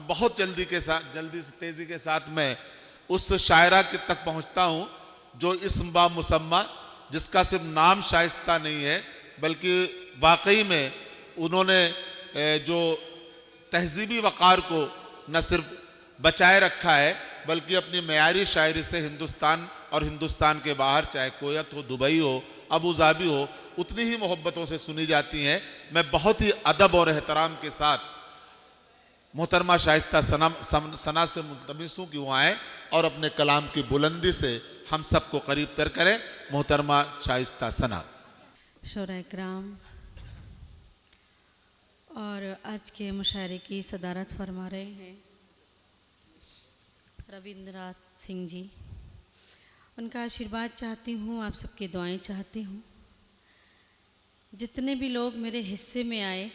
बहुत जल्दी से तेज़ी के साथ मैं उस शायरा के तक पहुंचता हूं जो इस्म बा मुसम्मा, जिसका सिर्फ नाम शाइस्ता नहीं है बल्कि वाकई में उन्होंने जो तहजीबी वक़ार को न सिर्फ बचाए रखा है बल्कि अपनी मयारी शायरी से हिंदुस्तान और हिंदुस्तान के बाहर, चाहे कोयत हो, दुबई हो, अबू धाबी हो, उतनी ही मोहब्बतों से सुनी जाती हैं। मैं बहुत ही अदब और एहतराम के साथ मोहतरमा शाइस्ता सना से मुल्तमिस हूँ कि वो आएँ और अपने कलाम की बुलंदी से हम सबको करीब तर करें। मोहतरमा शाइस्ता सना। शोरा इकराम और आज के मुशायरे की सदारत फरमा रहे हैं रविंद्रनाथ सिंह जी। उनका आशीर्वाद चाहती हूँ, आप सबकी दुआएं चाहती हूँ। जितने भी लोग मेरे हिस्से में आए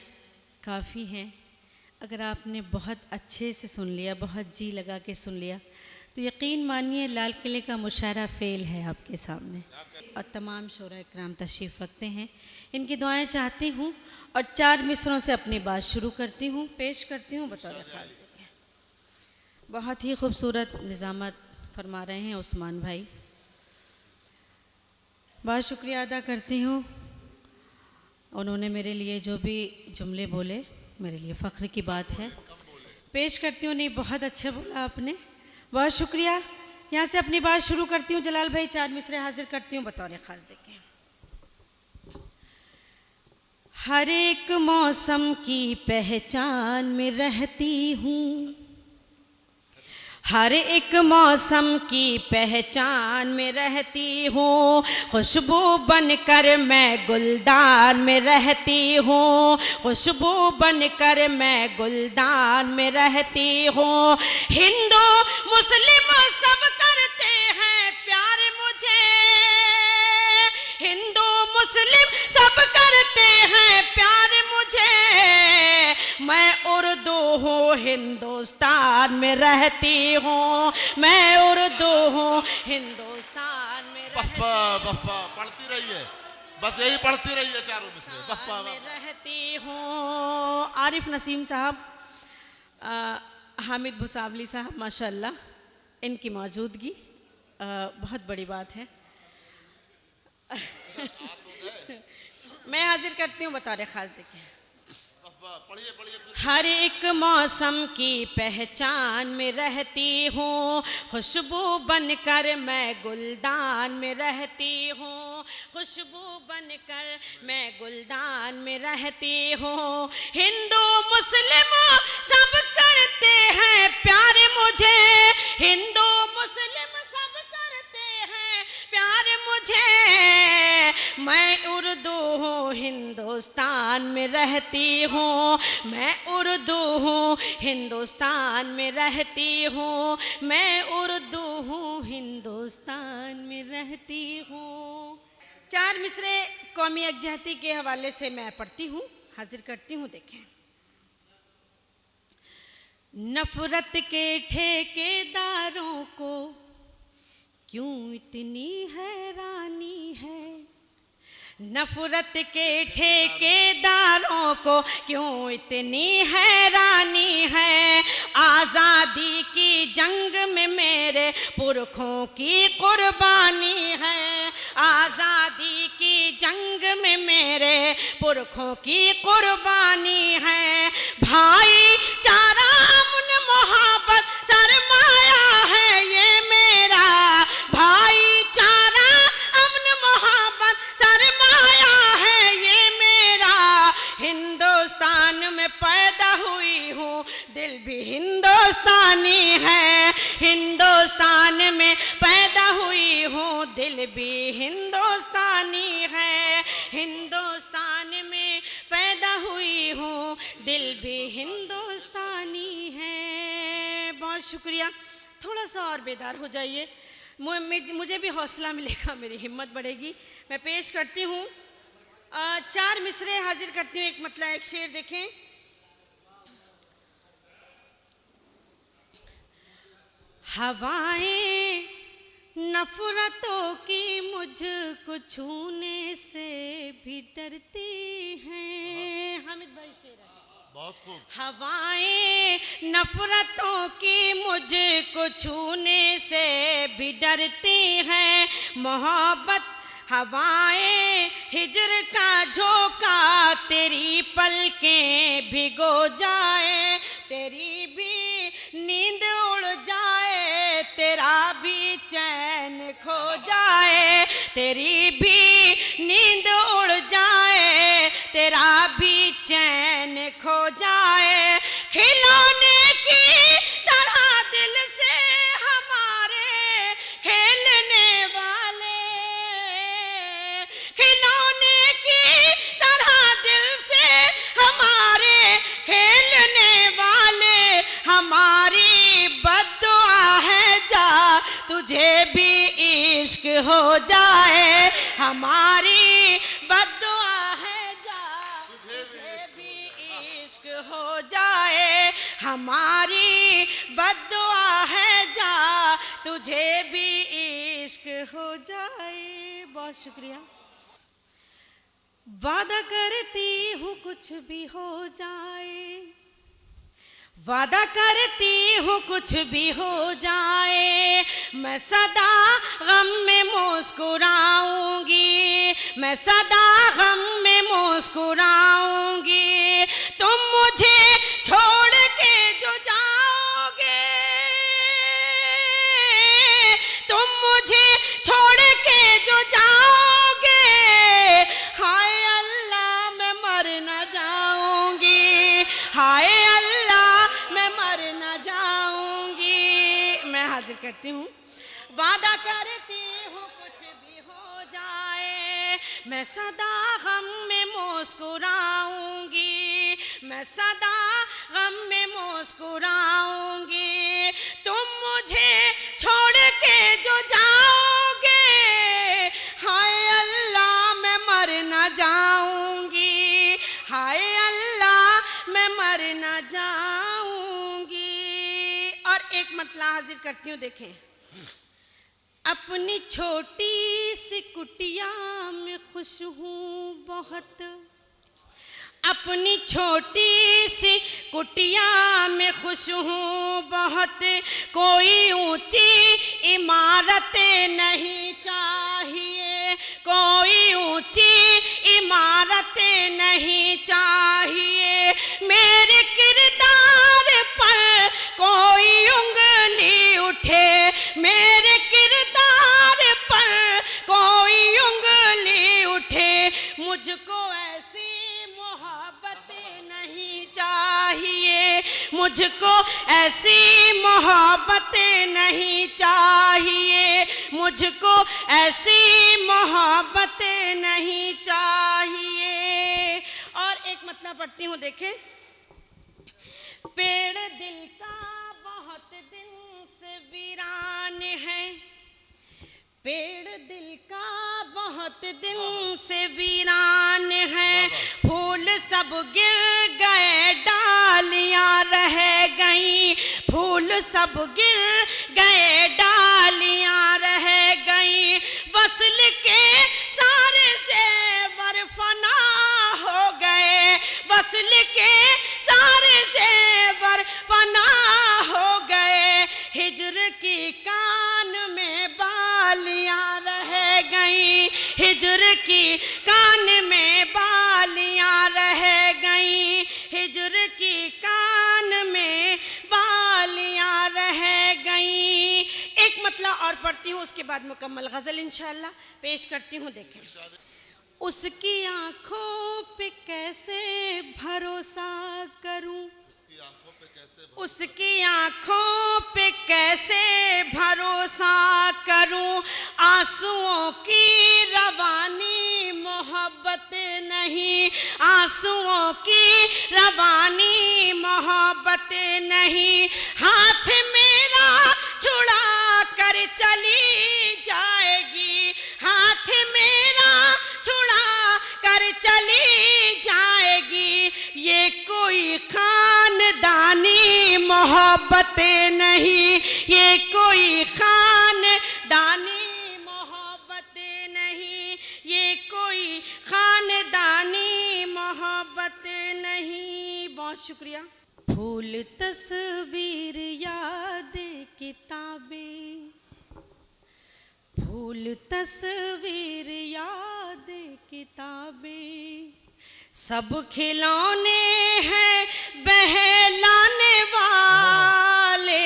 काफ़ी हैं। अगर आपने बहुत अच्छे से सुन लिया, बहुत जी लगा के सुन लिया, तो यकीन मानिए लाल किले का मुशायरा फ़ेल है आपके सामने। और तमाम शोरा इकराम तशरीफ़ रखते हैं, इनकी दुआएं चाहती हूँ और 4 मिसरों से अपनी बात शुरू करती हूँ, पेश करती हूँ बतौर ख़ास। देखें, बहुत ही खूबसूरत निज़ामत फरमा रहे हैं उस्मान भाई। बहुत शुक्रिया अदा करती हूँ, उन्होंने मेरे लिए जो भी जुमले बोले मेरे लिए फ़ख्र की बात है। पेश करती हूँ, नहीं बहुत अच्छा बोला आपने, बहुत शुक्रिया। यहाँ से अपनी बात शुरू करती हूँ। जलाल भाई 4 मिसरे हाजिर करती हूँ बतौर ख़ास। देखें, हर एक मौसम की पहचान में रहती हूँ, हर एक मौसम की पहचान में रहती हूँ, खुशबू बनकर मैं गुलदान में रहती हूँ, खुशबू बनकर मैं गुलदान में रहती हूँ। हिंदू मुस्लिम सब करते हैं प्यार मुझे, हिंदू मुस्लिम सब करते हैं प्यार मुझे, मैं उर्दू हूँ हिंदुस्तान में रहती हूँ, मैं उर्दू हूँ हिंदुस्तान में पढ़ती रहिए, बस यही पढ़ती रहिए चारों मिसरे। में रहती हूँ। आरिफ नसीम साहब, हामिद भुसावली साहब, माशाल्लाह इनकी मौजूदगी बहुत बड़ी बात है। मैं हाजिर करती हूँ बतौर ख़ास। देखें, हर एक मौसम की पहचान में रहती हूँ, खुशबू बनकर मैं गुलदान में रहती हूँ, खुशबू बनकर मैं गुलदान में रहती हूँ। हिंदू मुस्लिम सब करते हैं प्यार मुझे, हिंदू मुस्लिम सब करते हैं प्यार मुझे, मैं उर्दू हूँ हिंदुस्तान में रहती हूँ, मैं उर्दू हूँ हिंदुस्तान में रहती हूँ, मैं उर्दू हूँ हिंदुस्तान में रहती हूँ। 4 मिसरे कौमी यकजहती के हवाले से मैं पढ़ती हूँ, हाजिर करती हूँ। देखें, नफरत के ठेकेदारों को क्यों इतनी हैरानी है, नफरत के ठेकेदारों को क्यों इतनी हैरानी है, आज़ादी की जंग में मेरे पुरखों की कुर्बानी है, आज़ादी की जंग में मेरे पुरखों की कुर्बानी है, भाईचारा अमन मोहब्बत सरमाया है ये मेरा, भाईचारा अमन मोहब्बत सरमाया है ये मेरा, हिंदुस्तान में पैदा हुई हूँ दिल भी हिंदुस्तानी है, हिंदुस्तान में पैदा हुई हूँ दिल भी हिंदुस्तानी है, हिंदुस्तान में पैदा हुई हूँ दिल भी हिंदुस्तानी है। बहुत शुक्रिया। थोड़ा सा और बेदार हो जाइए, मुझे भी हौसला मिलेगा, मेरी हिम्मत बढ़ेगी। मैं पेश करती हूँ 4 मिसरे हाजिर करती हूँ, एक मतलब एक शेर। देखें, हवाएं नफरतों की मुझको छूने से भी डरती हैं। हामिद भाई शेर है। बहुत खूब। हवाएं नफरतों की मुझको छूने से भी डरती हैं, मोहब्बत हवाएं हिजर का झोंका तेरी पलकें भिगो जाए, तेरी भी नींद उड़ जाए, तेरा भी चैन खो जाए, तेरी भी नींद उड़ जाए, तेरा भी चैन खो जाए। खिलौने की तरह दिल से हमारे खेलने वाले, खिलौने की तरह दिल से हमारे खेलने वाले, हमारी बद्दुआ है जा तुझे भी इश्क हो जाए, हमारी बद्दुआ है जा तुझे भी इश्क हो जाए, हमारी बद्दुआ है जा तुझे भी इश्क हो जाए। बहुत शुक्रिया। वादा करती हूँ कुछ भी हो जाए, वादा करती हूँ कुछ भी हो जाए, मैं सदा गम में मुस्कुराऊंगी, मैं सदा गम में मुस्कुराऊंगी, तुम मुझे छोड़ के जो जाओगे, तुम मुझे छोड़ के जो जाओगे, हाय अल्लाह मैं मर न जाऊंगी, हाय अल्लाह मैं मर न जाऊंगी। मैं हाजिर करती हूँ। वादा करती हूँ कुछ भी हो जाए, मैं सदा गम में मुस्कुराऊंगी, मैं सदा गम में मुस्कुराऊंगी, तुम मुझे छोड़ के जो जाओगे, हाय अल्लाह मैं मर न जाऊंगी, हाय अल्लाह मैं मर न जाऊंगी। और एक मतलब हाजिर करती हूँ, देखें। अपनी छोटी सी कुटिया में खुश हूँ बहुत, अपनी छोटी सी कुटिया में खुश हूँ बहुत, कोई ऊंची इमारत नहीं चाहिए, कोई ऊंची इमारत नहीं चाहिए, मेरे किरदार पर कोई उंगली उठे, मेरे किरदार पर कोई उंगली उठे, मुझको ऐसी मोहब्बत नहीं चाहिए, मुझको ऐसी मोहब्बत नहीं चाहिए, मुझको ऐसी मोहब्बत नहीं चाहिए। और एक मतलब पढ़ती हूँ, देखें। पेड़ दिल का बहुत दिन से वीरान है, पेड़ दिल का बहुत दिन से वीरान है, फूल सब गिर गए डालियां रह गई, फूल सब गिर गए डालियां रह गई, वस्ल के सारे ज़ेवर फना हो गए, वस्ल के सारे ज़ेवर फना हो गए, हिज्र की कान में बालियां रह गई, हिज्र की कान में बालियां रह गई, हिज्र की कान में बालियां रह गई। एक मतलब और पढ़ती हूँ, उसके बाद मुकम्मल गज़ल इंशाअल्लाह पेश करती हूँ, देखें। उसकी आंखों पे कैसे भरोसा करूं, उसकी आंखों पे कैसे भरोसा करूं, आंसुओं की रवानी मोहब्बत नहीं, आंसुओं की रवानी मोहब्बत नहीं, हाथ मेरा छुड़ा कर चली जाएगी, हाथ मेरा छुड़ा कर चली जाएगी, ये कोई खानदानी मोहब्बत नहीं, ये कोई खानदानी मोहब्बत नहीं, ये कोई खानदानी मोहब्बत नहीं। बहुत शुक्रिया। फूल तस्वीर यादें किताबें, फूल तस्वीर यादें किताबें, सब खिलौने हैं बहलाने वाले,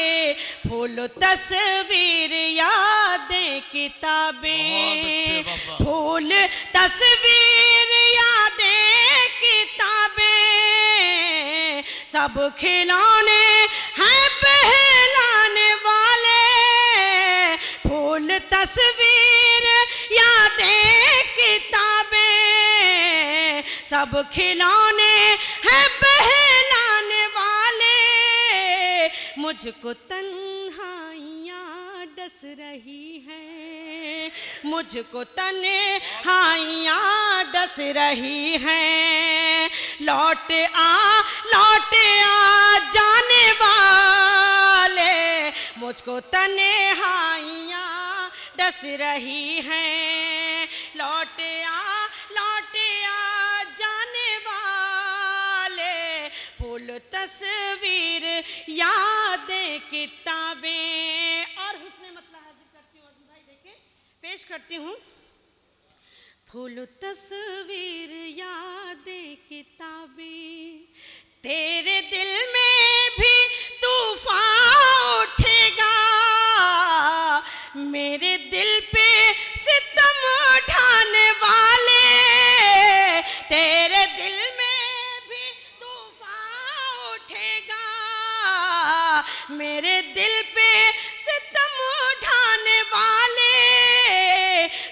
फूल तस्वीर यादें किताबें, फूल तस्वीर यादें किताबें, सब खिलौने हैं बहलाने वाले, फूल तस्वीर यादें किताबें, सब खिलौने हैं बहलाने वाले, मुझको तन्हाइयाँ डस रही हैं, मुझको तन्हाइयाँ डस रही हैं, लौट आ जाने वाले, मुझको तन्हाइयाँ डस रही हैं, लौट आ जाने वाले, फूल तस्वीर यादें किताबें। और हुस्ने मतलब हाजिर करती हूँ अर्जुन भाई, देखें पेश करती हूँ। फूल तस्वीर यादें किताबें, तेरे दिल में भी तूफान उठेगा, मेरे दिल पे सितम ढाने वाले, तेरे दिल में भी तूफान उठेगा, मेरे दिल पे सितम ढाने वाले,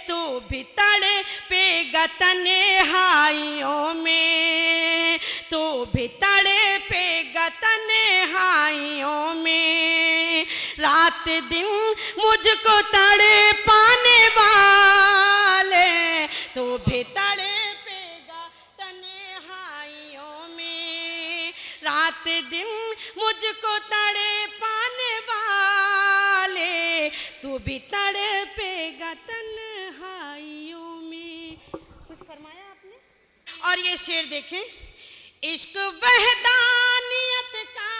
तू भी तड़पेगा तन्हाइयों में, तू भी तड़पेगा तन्हाइयों में, रात दिन मुझको तड़पाने वाले, तू भी तड़पेगा तन्हाइयों में, रात दिन मुझको तड़पाने वाले, तू भी तड़पेगा तन्हाइयों में। कुछ फरमाया आपने। और ये शेर देखें, इश्क वहदानियत का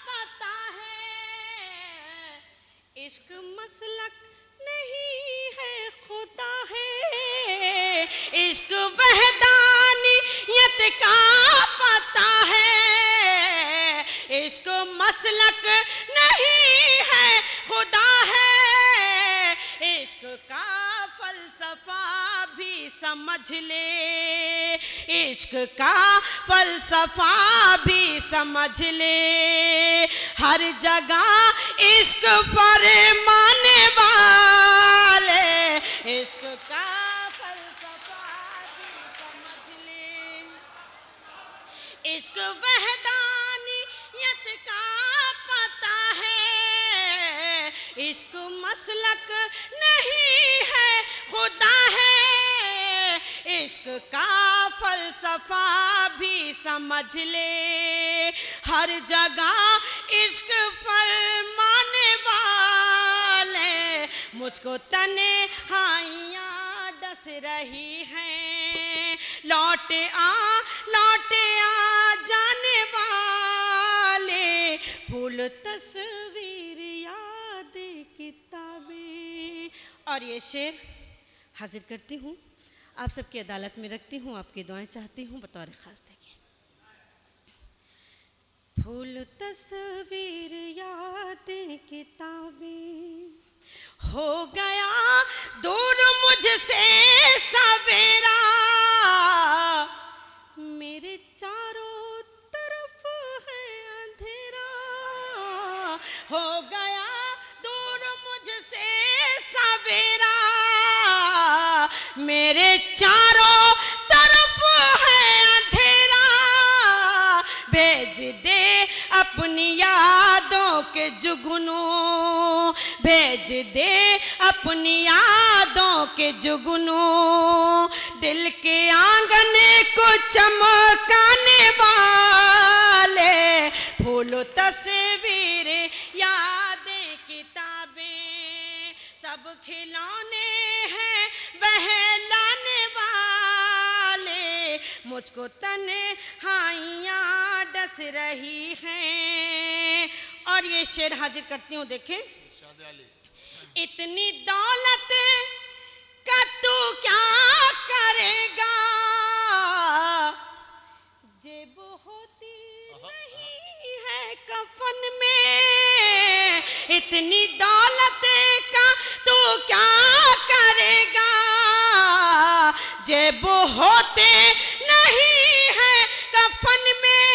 पता है, इश्क मसलक नहीं है खुदा है, इश्क वहदानियत का पता है, इश्क मसलक नहीं है खुदा है, इश्क का फलसफा भी समझ ले, इश्क का फलसफा भी समझ ले, हर जगह इश्क फरमाने वाले, इश्क का फलसफा भी समझ ले, इश्क वहदानियत का पता है, इश्क मसलक नहीं है खुदा है, इश्क का फलसफा भी समझ ले, हर जगह इश्क फरमाने वाले, मुझको तन्हाइयाँ डस रही हैं, लौट आ जाने वाले, फूल तस्वीर यादें किताबें। और ये शेर हाजिर करती हूँ, आप सबकी अदालत में रखती हूँ, आपकी दुआएं चाहती हूँ बतौर खास। देखिए, फूल तस्वीर यादें किताबें, हो गया दूर मुझसे सवेरा, मेरे चारों तरफ है अंधेरा, हो गया दूर मुझसे सवेरा, मेरे चारों तरफ है अंधेरा, भेज दे अपनी यादों के जुगनू, भेज दे अपनी यादों के जुगनू, दिल के आंगन को चमकाने वाले, फूल तस्वीर यादें किताबें, सब खिलौने हैं बहलाने वाले, मुझको तन्हाइयाँ डस रही हैं। और ये शेर हाजिर करती हूँ, देखें। इतनी दौलत का तू क्या करेगा, जेब होती नहीं है कफन में। इतनी दौलत का तू क्या करेगा, जेब होते नहीं है कफन में।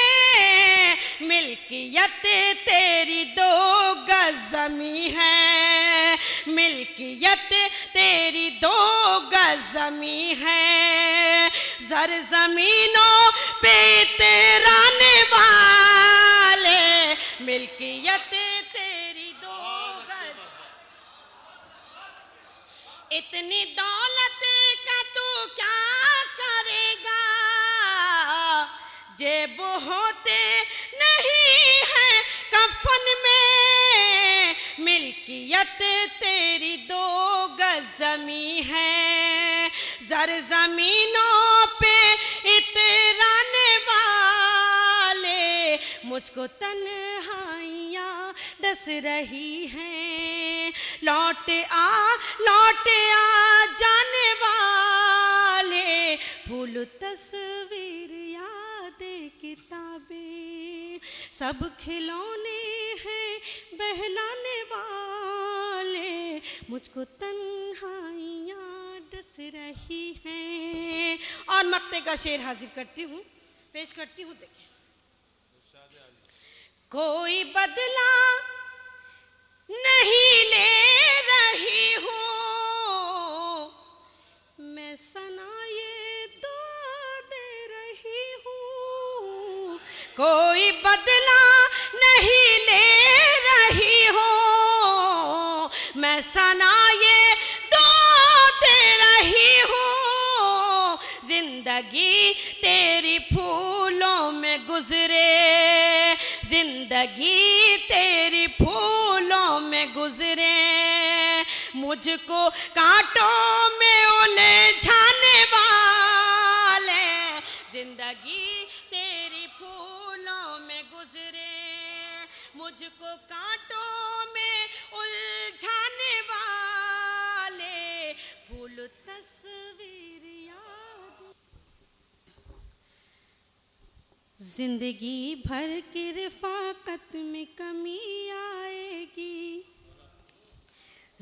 मिल्कियत तेरी 2 गज ज़मीं है, मिल्कियत तेरी 2 गज ज़मीं है। ज़र ज़मीनों पे इतराने वाले, मिल्कियत तेरी 2 गज। इतनी दौलत का तू क्या करेगा, जेब होते नहीं है कफन में। मिल्कियत तेरी 2 गज ज़मीं है, ज़र ज़मीनों पे इतराने वाले, मुझको तन्हाइयाँ डस रही हैं। लौट आ जाने वाले, भूल तस्वीर यादें किताबें, सब खिलौने हैं बहलाने वाले, मुझको तन्हाइयाँ डस रही हैं। और मक्ते का शेर हाजिर करती हूँ, पेश करती हूँ, देखें। कोई बदला नहीं ले रही हूँ, मैं सना ये दुआ दे रही हूँ। कोई बदला नहीं ले रही हूँ, मैं सना ये दुआ दे रही हूँ। जिंदगी तेरी फूलों में गुजरे, जिंदगी तेरी फूलों में गुजरे, मुझको कांटों में उलझाने वाले। जिंदगी तेरी फूलों में गुजरे, मुझको कांटों में उलझाने वाले, फूल तस्वीर याद। जिंदगी भर की रिफाकत में कमी आएगी,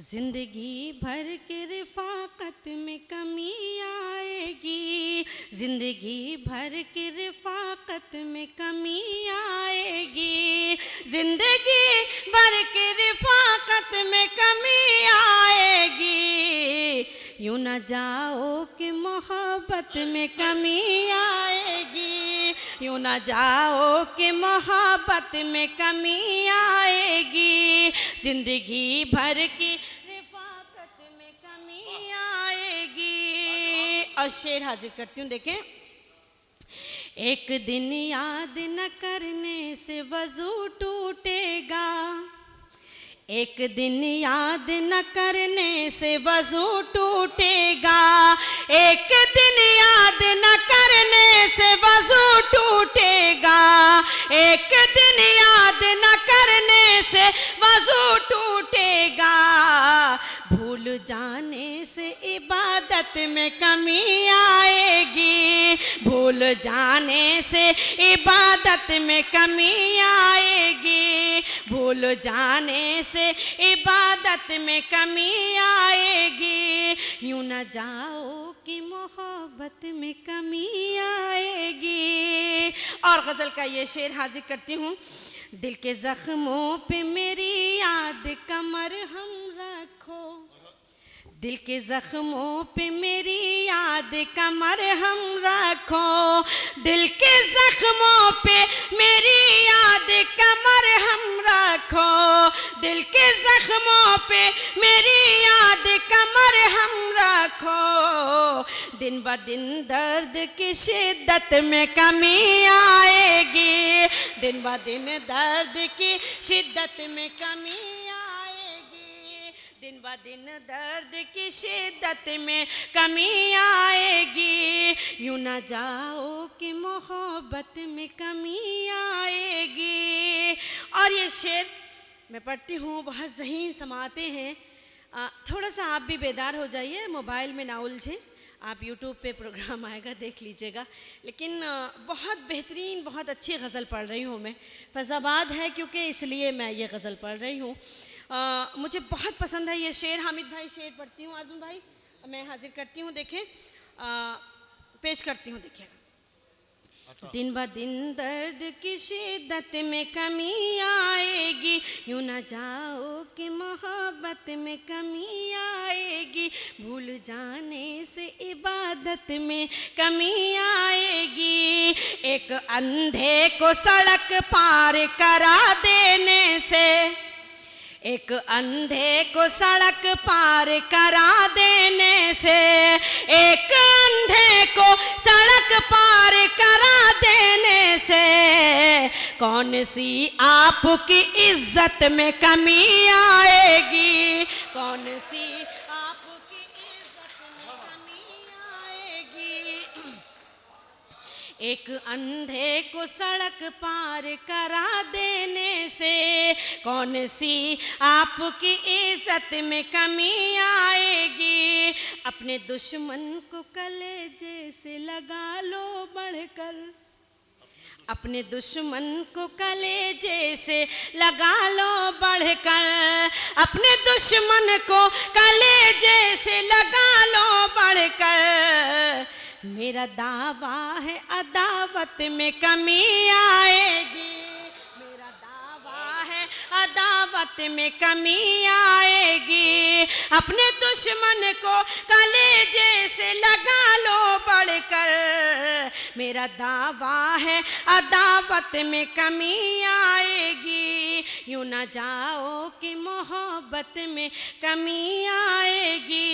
जिंदगी भर की रिफाकत में कमी आएगी, जिंदगी भर की रिफाकत में कमी आएगी, जिंदगी भर की रिफाकत में कमी आएगी। यूं न जाओ कि मोहब्बत में कमी आएगी, यूं न जाओ कि मोहब्बत में कमी आएगी, जिंदगी भर की रिफाकत में कमी आएगी। और शेर हाजिर करती हूँ, देखें। एक दिन याद न करने से वजू टूटेगा, एक दिन याद न करने से वजू टूटेगा, एक दिन याद न करने से वजू टूटेगा, एक दिन याद न करने से वजू टूटेगा। भूल जाने से इबादत में कमी आएगी, भूल जाने से इबादत में कमी आएगी, भूल जाने से इबादत में कमी आएगी। यूं न जाओ कि मोहब्बत में कमी आएगी। और गज़ल का ये शेर हाजिर करती हूँ। दिल के ज़ख्मों पे मेरी याद का मरहम रखो, दिल के ज़ख्मों पे मेरी याद का मरहम रखो, दिल के ज़ख्मों पे मेरी याद का मरहम रखो, दिल के ज़ख्मों पे मेरी याद का मरहम रखो। दिन ब दिन दर्द की शिद्दत में कमी आएगी, दिन ब दिन दर्द की शिद्दत में कमी आएगी, दिन ब दिन दर्द की शिद्दत में कमी आएगी, यूं ना जाओ कि मोहब्बत में कमी आएगी। और ये शेर मैं पढ़ती हूँ, बहुत ज़हीन समाते हैं। थोड़ा सा आप भी बेदार हो जाइए, मोबाइल में ना उलझें। आप यूट्यूब पे प्रोग्राम आएगा, देख लीजिएगा। लेकिन बहुत बेहतरीन, बहुत अच्छी गज़ल पढ़ रही हूँ मैं। फैज़ाबाद है क्योंकि इसलिए मैं ये गज़ल पढ़ रही हूँ। मुझे बहुत पसंद है ये शेर। हामिद भाई शेर पढ़ती हूँ, आज़म भाई मैं हाजिर करती हूँ, देखें पेश करती हूँ, देखिएगा। दिन ब दिन दर्द की शिद्दत में कमी आएगी, यूं ना जाओ कि मोहब्बत में कमी आएगी, भूल जाने से इबादत में कमी आएगी, एक अंधे को सड़क पार करा देने से, एक अंधे को सड़क पार करा देने से, एक अंधे को सड़क पार करा देने से, कौन सी आपकी इज्जत में कमी आएगी, कौन सी आपकी इज्जत में कमी आएगी। एक अंधे को सड़क पार करा देने से, कौन सी आपकी इज्जत में कमी आएगी। अपने दुश्मन को कलेजे से लगा लो बढ़कर, अपने दुश्मन को कलेजे से लगा लो बढ़कर, अपने दुश्मन को कलेजे से लगा लो बढ़कर, मेरा दावा है अदावत में कमी आएगी, मेरा दावा है अदावत में कमी आएगी। अपने दुश्मन को कलेजे से लगा लो बढ़कर, मेरा दावा है अदावत में कमी आएगी, यूं ना जाओ कि मोहब्बत में कमी आएगी।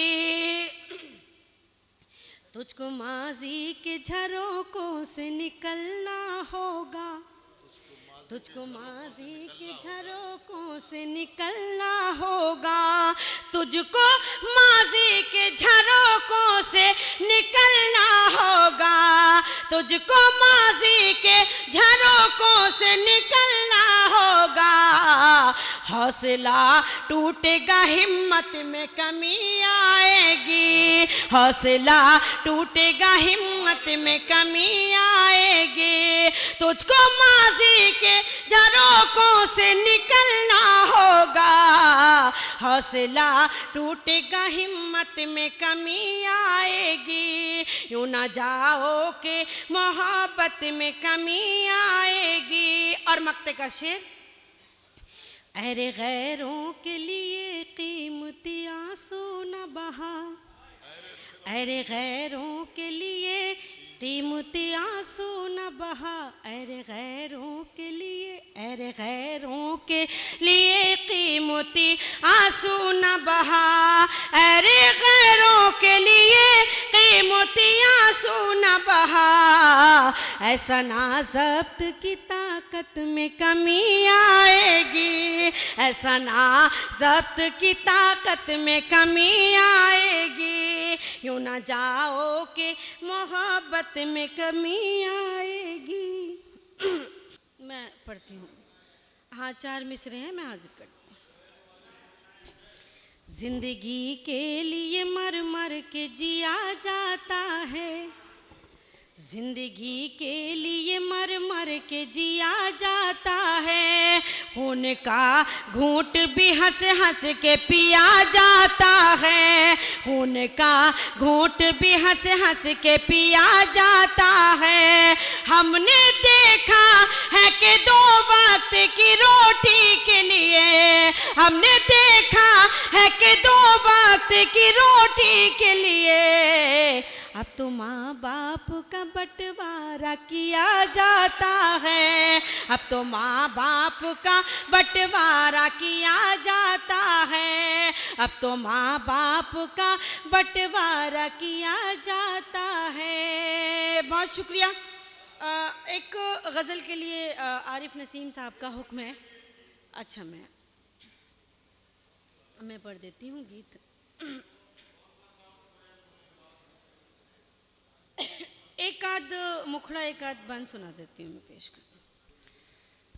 तुझको माजी के झरोकों से निकलना होगा, तुझको माजी के झरोकों से निकलना होगा, तुझको माजी के झरोकों से निकलना होगा, तुझको माजी के झरोकों से निकलना होगा। हौसला टूटेगा हिम्मत में कमी आएगी, हौसला टूटेगा हिम्मत में कमी आएगी, तुझको माजी के झरोकों से निकलना होगा, हौसला टूटेगा हिम्मत में कमी आएगी, यूं ना जाओ के मोहब्बत में कमी आएगी। और मक्ते का शेर, अरे गैरों के लिए कीमती आंसू न बहा, अरे गैरों के लिए कीमती आंसू न बहा, अरे गैरों के लिए, अरे गैरों के लिए कीमती आंसू न बहा, अरे गैरों के लिए कीमती आंसू न बहा, ऐसा ना ज़ब्त की ताकत में कमी आएगी, ऐसा ना ज़ब्त की ताकत में कमी आएगी, यूं ना जाओ कि मोहब्बत में कमी आएगी। मैं पढ़ती हूँ, हाँ 4 मिसरे हैं, मैं हाजिर करती हूँ। जिंदगी के लिए मर मर के जिया जाता है, जिंदगी के लिए मर मर के जिया जाता है, खून का घूंट भी हंस हंस के पिया जाता है, खून का घूंट भी हंस हंस के पिया जाता है। हमने देखा है कि 2 वक्त की रोटी के लिए, हमने देखा है कि 2 वक्त की रोटी के लिए अब तो माँ बाप का बंटवारा किया जाता है, अब तो माँ बाप का बंटवारा किया जाता है, अब तो माँ बाप का बंटवारा किया जाता है। बहुत शुक्रिया। एक गज़ल के लिए आरिफ नसीम साहब का हुक्म है। अच्छा, मैं मैं पढ़ देती हूँ गीत। एक आध मुखड़ा एक आध बंद सुना देती हूँ, मैं पेश करती हूँ।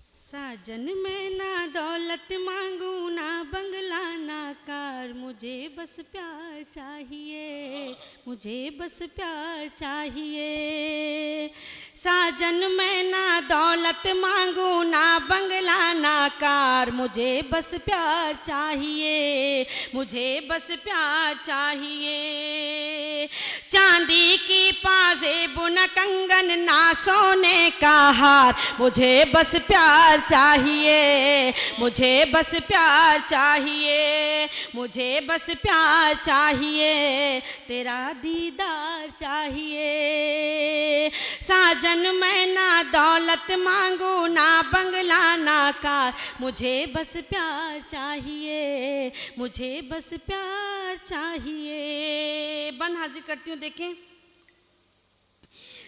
साजन मैं ना दौलत मांगू, ना बंगला ना कार, मुझे बस प्यार चाहिए, मुझे बस प्यार चाहिए। साजन मैं ना दौलत मांगू, ना बंगला ना कार, मुझे बस प्यार चाहिए, मुझे बस प्यार चाहिए। चांदी की पाजेब न कंगन, ना सोने का हार, मुझे बस प्यार चाहिए, मुझे बस प्यार चाहिए, मुझे बस प्यार चाहिए, तेरा दीदार चाहिए। साजन मैं ना दौलत मांगू, ना बंगला ना कार, मुझे बस प्यार चाहिए, मुझे बस प्यार चाहिए। बन हाजिर करती हूँ, देखें।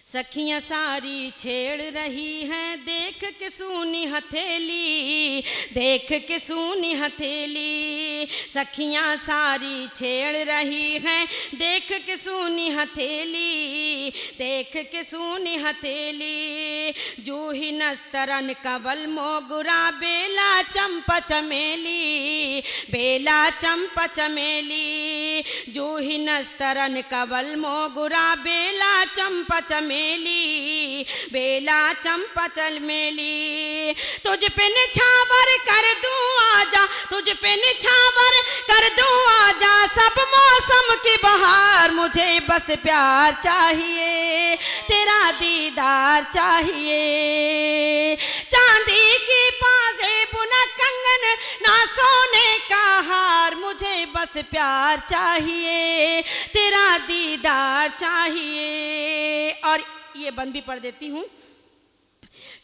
सखियाँ सारी छेड़ रही हैं, देख के सूनी हथेली, देख के सूनी हथेली। सखियाँ सारी छेड़ रही हैं, देख के सूनी हथेली, देख के सूनी हथेली। जूही नस्तरन कवल मोगरा, बेला चंपा चमेली, बेला चंपा चमेली। जूही नस्तरन कवल मोगरा, बेला चंपा चमेली, बेला चंपा चमेली। तुझ पे निछावर कर दूं आजा, तुझ पे निछावर कर दूं आजा, सब मौसम की बहार, मुझे बस प्यार चाहिए, तेरा दीदार चाहिए। चांदी की पाजेब न कंगन, ना सोने का हार, मुझे बस प्यार चाहिए, तेरा दीदार चाहिए। और ये बंद भी पढ़ देती हूँ।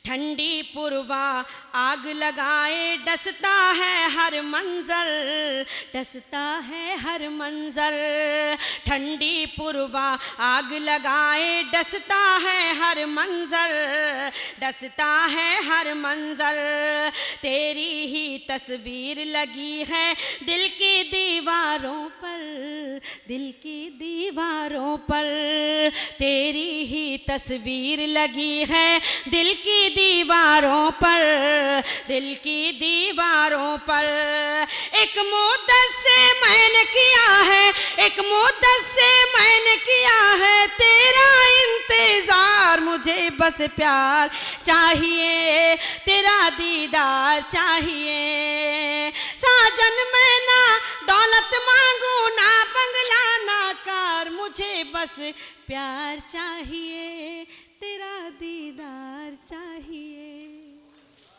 ठंडी पुरवा आग लगाए, डसता है हर मंजर, डसता है हर मंजर। ठंडी पुरवा आग लगाए, डसता है हर मंजर, डसता है हर मंजर। तेरी ही तस्वीर लगी है दिल की दीवारों पर, दिल की दीवारों पर। तेरी ही तस्वीर लगी है दिल की दीवारों पर, दिल की दीवारों पर। एक मुद्दत से मैंने किया है, एक मुद्दत से मैंने किया है तेरा इंतजार, मुझे बस प्यार चाहिए, तेरा दीदार चाहिए। साजन मैं ना दौलत मांगू, ना बंगला ना कार, मुझे बस प्यार चाहिए, तेरा दीदार चाहिए।